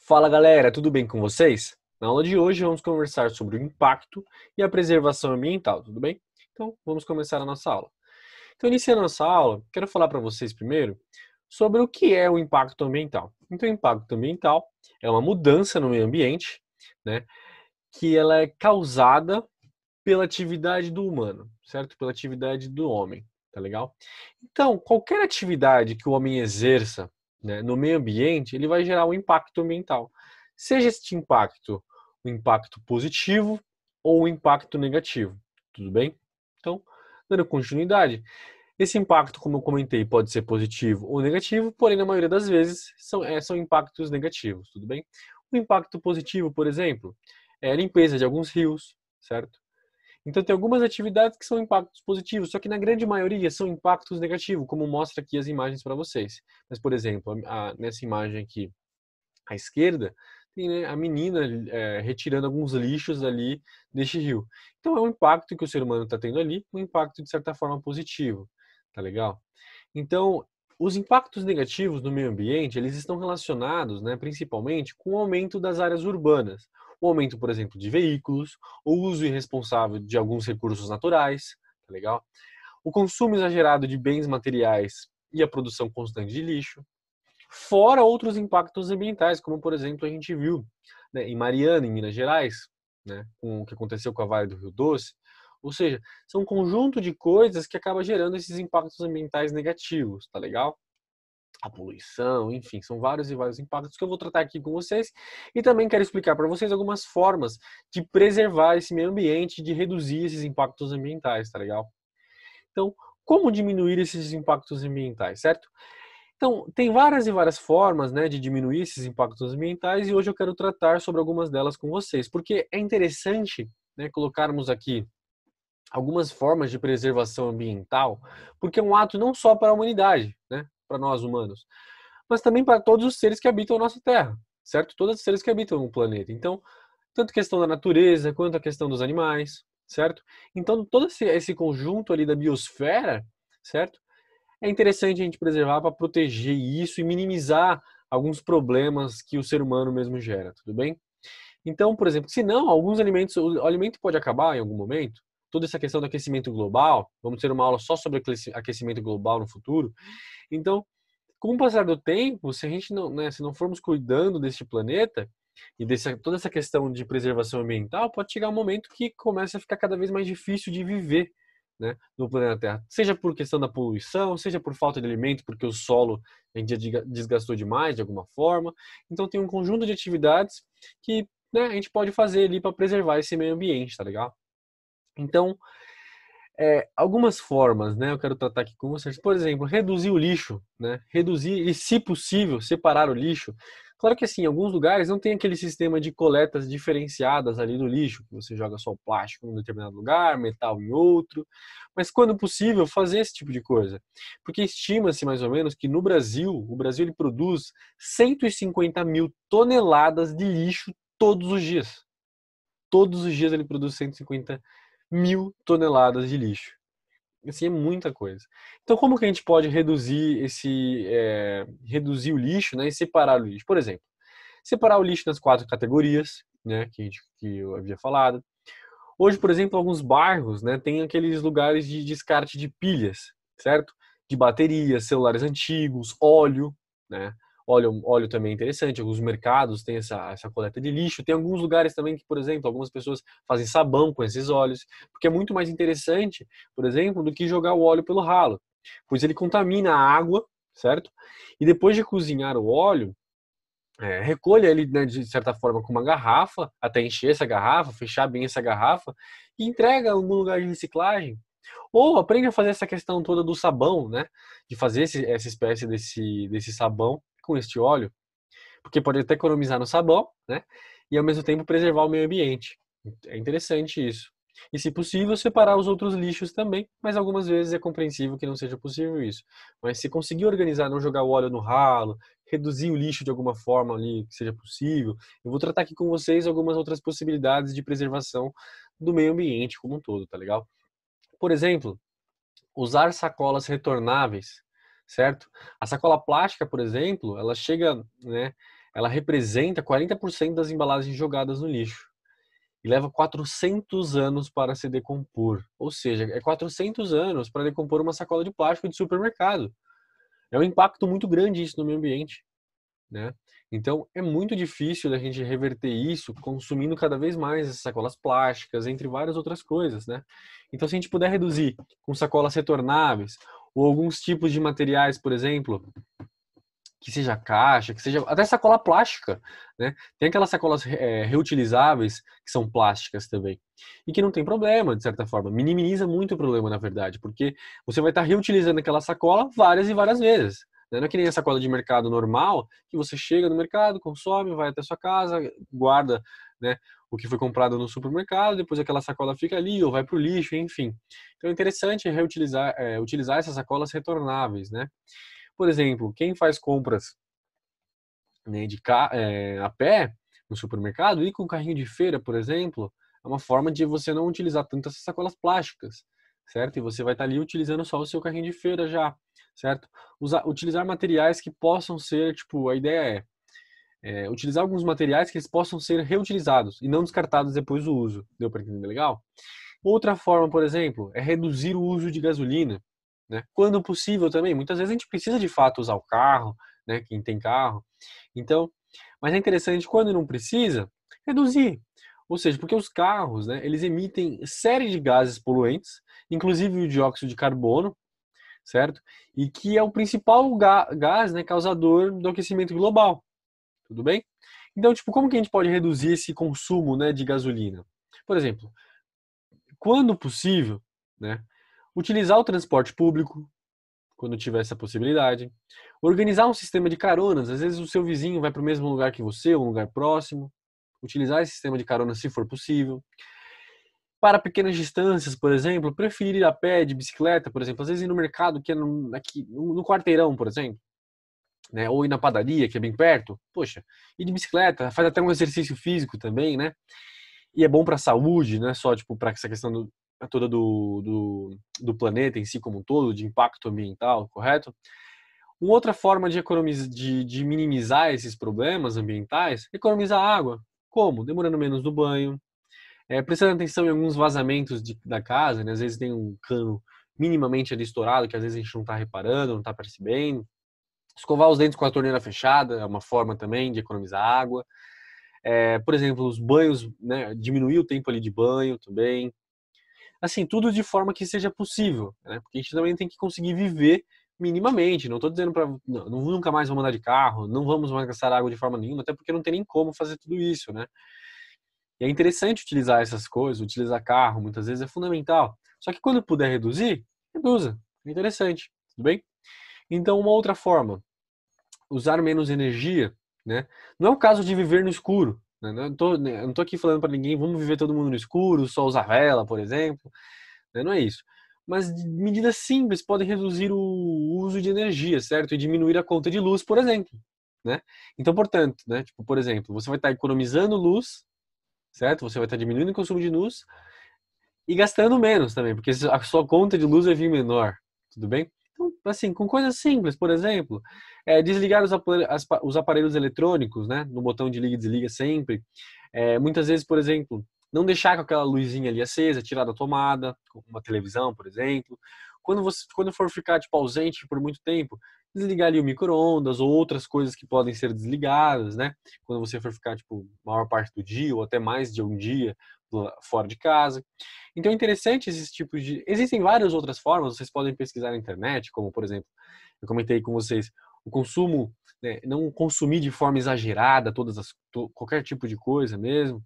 Fala galera, tudo bem com vocês? Na aula de hoje vamos conversar sobre o impacto e a preservação ambiental, tudo bem? Então vamos começar a nossa aula. Então, iniciando a nossa aula, quero falar para vocês primeiro sobre o que é o impacto ambiental. Então, o impacto ambiental é uma mudança no meio ambiente, né, que ela é causada pela atividade do humano, certo? Pela atividade do homem, tá legal? Então, qualquer atividade que o homem exerça, né, no meio ambiente, ele vai gerar um impacto ambiental. Seja este impacto um impacto positivo ou um impacto negativo, tudo bem? Então, dando continuidade, esse impacto, como eu comentei, pode ser positivo ou negativo, porém, na maioria das vezes, são impactos negativos, tudo bem? O impacto positivo, por exemplo, é a limpeza de alguns rios, certo? Então tem algumas atividades que são impactos positivos, só que na grande maioria são impactos negativos, como mostra aqui as imagens para vocês. Mas, por exemplo, nessa imagem aqui à esquerda, tem, né, a menina retirando alguns lixos ali deste rio. Então é um impacto que o ser humano está tendo ali, um impacto de certa forma positivo, tá legal? Então, os impactos negativos no meio ambiente, eles estão relacionados, né, principalmente com o aumento das áreas urbanas. O aumento, por exemplo, de veículos, o uso irresponsável de alguns recursos naturais, tá legal? O consumo exagerado de bens materiais e a produção constante de lixo. Fora outros impactos ambientais, como, por exemplo, a gente viu, né, em Mariana, em Minas Gerais, né, com o que aconteceu com a Vale do Rio Doce. Ou seja, são um conjunto de coisas que acaba gerando esses impactos ambientais negativos, tá legal? A poluição, enfim, são vários e vários impactos que eu vou tratar aqui com vocês. E também quero explicar para vocês algumas formas de preservar esse meio ambiente, de reduzir esses impactos ambientais, tá legal? Então, como diminuir esses impactos ambientais, certo? Então, tem várias e várias formas, né, de diminuir esses impactos ambientais e hoje eu quero tratar sobre algumas delas com vocês, porque é interessante, né, colocarmos aqui algumas formas de preservação ambiental, porque é um ato não só para a humanidade, né, para nós humanos, mas também para todos os seres que habitam a nossa Terra, certo? Todos os seres que habitam o planeta. Então, tanto a questão da natureza quanto a questão dos animais, certo? Então, todo esse conjunto ali da biosfera, certo? É interessante a gente preservar para proteger isso e minimizar alguns problemas que o ser humano mesmo gera, tudo bem? Então, por exemplo, se não, alguns alimentos, o alimento pode acabar em algum momento. Toda essa questão do aquecimento global, vamos ter uma aula só sobre aquecimento global no futuro. Então, com o passar do tempo, se a gente não, né, se não formos cuidando deste planeta e toda essa questão de preservação ambiental, pode chegar um momento que começa a ficar cada vez mais difícil de viver, né, no planeta Terra. Seja por questão da poluição, seja por falta de alimento, porque o solo a gente já desgastou demais de alguma forma. Então tem um conjunto de atividades que, né, a gente pode fazer ali para preservar esse meio ambiente, tá legal? Então, algumas formas, né, eu quero tratar aqui com vocês. Por exemplo, reduzir o lixo, né? Reduzir e, se possível, separar o lixo. Claro que assim, em alguns lugares não tem aquele sistema de coletas diferenciadas ali do lixo, que você joga só o plástico em um determinado lugar, metal em outro. Mas quando possível, fazer esse tipo de coisa. Porque estima-se mais ou menos que no Brasil, o Brasil ele produz 150 mil toneladas de lixo todos os dias. Todos os dias ele produz 150 mil toneladas de lixo. Assim, é muita coisa. Então, como que a gente pode reduzir o lixo, né, e separar o lixo? Por exemplo, separar o lixo nas 4 categorias, né, que eu havia falado. Hoje, por exemplo, alguns bairros, né, tem aqueles lugares de descarte de pilhas, certo? De baterias, celulares antigos, óleo, né? Óleo também é interessante. Alguns mercados têm essa coleta de lixo. Tem alguns lugares também que, por exemplo, algumas pessoas fazem sabão com esses óleos, porque é muito mais interessante, por exemplo, do que jogar o óleo pelo ralo, pois ele contamina a água, certo? E depois de cozinhar o óleo, recolha ele, né, de certa forma com uma garrafa, até encher essa garrafa, fechar bem essa garrafa e entrega em algum lugar de reciclagem. Ou aprende a fazer essa questão toda do sabão, né? De fazer essa espécie desse sabão com este óleo, porque pode até economizar no sabão, né? E ao mesmo tempo preservar o meio ambiente. É interessante isso. E, se possível, separar os outros lixos também, mas algumas vezes é compreensível que não seja possível isso. Mas se conseguir organizar, não jogar o óleo no ralo, reduzir o lixo de alguma forma ali que seja possível, eu vou tratar aqui com vocês algumas outras possibilidades de preservação do meio ambiente como um todo, tá legal? Por exemplo, usar sacolas retornáveis, certo? A sacola plástica, por exemplo, ela chega, né? ela representa 40% das embalagens jogadas no lixo. E leva 400 anos para se decompor. Ou seja, é 400 anos para decompor uma sacola de plástico de supermercado. É um impacto muito grande isso no meio ambiente, né? Então, é muito difícil a gente reverter isso consumindo cada vez mais essas sacolas plásticas, entre várias outras coisas, né? Então, se a gente puder reduzir com sacolas retornáveis ou alguns tipos de materiais, por exemplo, que seja caixa, que seja até sacola plástica, né? Tem aquelas sacolas reutilizáveis que são plásticas também e que não tem problema, de certa forma, minimiza muito o problema, na verdade, porque você vai estar reutilizando aquela sacola várias e várias vezes. Né? Não é que nem a sacola de mercado normal, que você chega no mercado, consome, vai até sua casa, guarda, né, o que foi comprado no supermercado, depois aquela sacola fica ali ou vai para o lixo, enfim. Então é interessante reutilizar, utilizar essas sacolas retornáveis, né? Por exemplo, quem faz compras, né, a pé no supermercado, ir com carrinho de feira, por exemplo, é uma forma de você não utilizar tantas sacolas plásticas, certo? E você vai estar ali utilizando só o seu carrinho de feira já, certo? Utilizar materiais que possam ser, tipo, a ideia é utilizar alguns materiais que eles possam ser reutilizados e não descartados depois do uso. Deu para entender legal? Outra forma, por exemplo, é reduzir o uso de gasolina, né? Quando possível também. Muitas vezes a gente precisa de fato usar o carro, né? Quem tem carro. Então, mas é interessante quando não precisa, reduzir. Ou seja, porque os carros, né? Eles emitem série de gases poluentes, inclusive o dióxido de carbono, certo? E que é o principal gás, né? Causador do aquecimento global. Tudo bem? Então, tipo, como que a gente pode reduzir esse consumo, né? De gasolina? Por exemplo, quando possível, né, utilizar o transporte público, quando tiver essa possibilidade, organizar um sistema de caronas, às vezes o seu vizinho vai para o mesmo lugar que você, ou um lugar próximo, utilizar esse sistema de carona se for possível. Para pequenas distâncias, por exemplo, preferir ir a pé, de bicicleta, por exemplo, às vezes ir no mercado, que é aqui, no quarteirão, por exemplo, né, ou ir na padaria, que é bem perto, poxa, ir de bicicleta, faz até um exercício físico também, né? E é bom para a saúde, não é só tipo, para essa questão toda do planeta em si como um todo, de impacto ambiental, correto? Uma outra forma de economizar, de minimizar esses problemas ambientais é economizar água. Como? Demorando menos no banho, prestando atenção em alguns vazamentos da casa, né? Às vezes tem um cano minimamente ali estourado, que às vezes a gente não está reparando, não está percebendo. Escovar os dentes com a torneira fechada é uma forma também de economizar água. Por exemplo, os banhos, né, diminuir o tempo ali de banho também. Assim, tudo de forma que seja possível, né? Porque a gente também tem que conseguir viver minimamente. Não estou dizendo para nunca mais vamos andar de carro, não vamos mais gastar água de forma nenhuma, até porque não tem nem como fazer tudo isso, né? E é interessante utilizar essas coisas, utilizar carro, muitas vezes é fundamental. Só que quando puder reduzir, reduza. É interessante, tudo bem? Então, uma outra forma, usar menos energia, né? Não é o caso de viver no escuro, né? Eu não tô aqui falando para ninguém, vamos viver todo mundo no escuro, só usar vela, por exemplo, né? Não é isso. Mas medidas simples podem reduzir o uso de energia, certo? E diminuir a conta de luz, por exemplo, né? Então, portanto, né? Tipo, por exemplo, você vai estar economizando luz, certo? Você vai estar diminuindo o consumo de luz e gastando menos também, porque a sua conta de luz vai vir menor, tudo bem? Então, assim, com coisas simples, por exemplo, desligar os aparelhos eletrônicos, né, no botão de liga e desliga sempre. Muitas vezes, por exemplo, não deixar com aquela luzinha ali acesa, tirar da tomada, com uma televisão, por exemplo. Quando for ficar tipo ausente por muito tempo, desligar ali o micro-ondas ou outras coisas que podem ser desligadas, né? Quando você for ficar tipo maior parte do dia ou até mais de um dia fora de casa. Então é interessante esses tipos de. Existem várias outras formas, vocês podem pesquisar na internet, como por exemplo, eu comentei com vocês, o consumo, né, não consumir de forma exagerada qualquer tipo de coisa mesmo.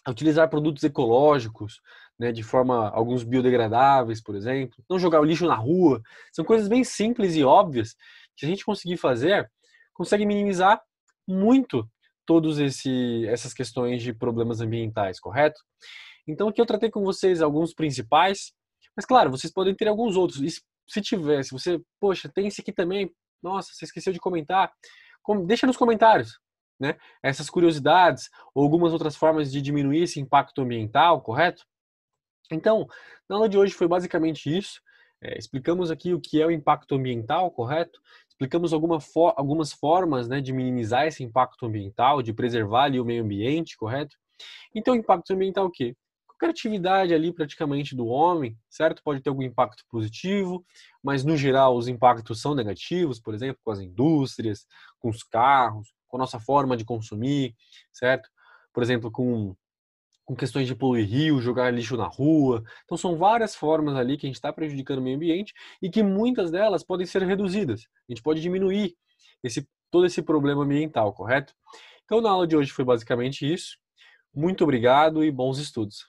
Utilizar produtos ecológicos, né, de forma, alguns biodegradáveis, por exemplo. Não jogar o lixo na rua. São coisas bem simples e óbvias que a gente conseguir fazer, consegue minimizar muito todas essas questões de problemas ambientais, correto? Então aqui eu tratei com vocês alguns principais, mas claro, vocês podem ter alguns outros. E se tiver, se você, poxa, tem esse aqui também, nossa, você esqueceu de comentar, deixa nos comentários, né? Essas curiosidades ou algumas outras formas de diminuir esse impacto ambiental, correto? Então, na aula de hoje foi basicamente isso. Explicamos aqui o que é o impacto ambiental, correto? explicamos algumas formas, né, de minimizar esse impacto ambiental, de preservar ali o meio ambiente, correto? Então, impacto ambiental é o quê? Qualquer atividade ali praticamente do homem, certo? Pode ter algum impacto positivo, mas no geral os impactos são negativos, por exemplo, com as indústrias, com os carros, com a nossa forma de consumir, certo? Por exemplo, com questões de poluir rio, jogar lixo na rua. Então são várias formas ali que a gente está prejudicando o meio ambiente e que muitas delas podem ser reduzidas. A gente pode diminuir todo esse problema ambiental, correto? Então na aula de hoje foi basicamente isso. Muito obrigado e bons estudos.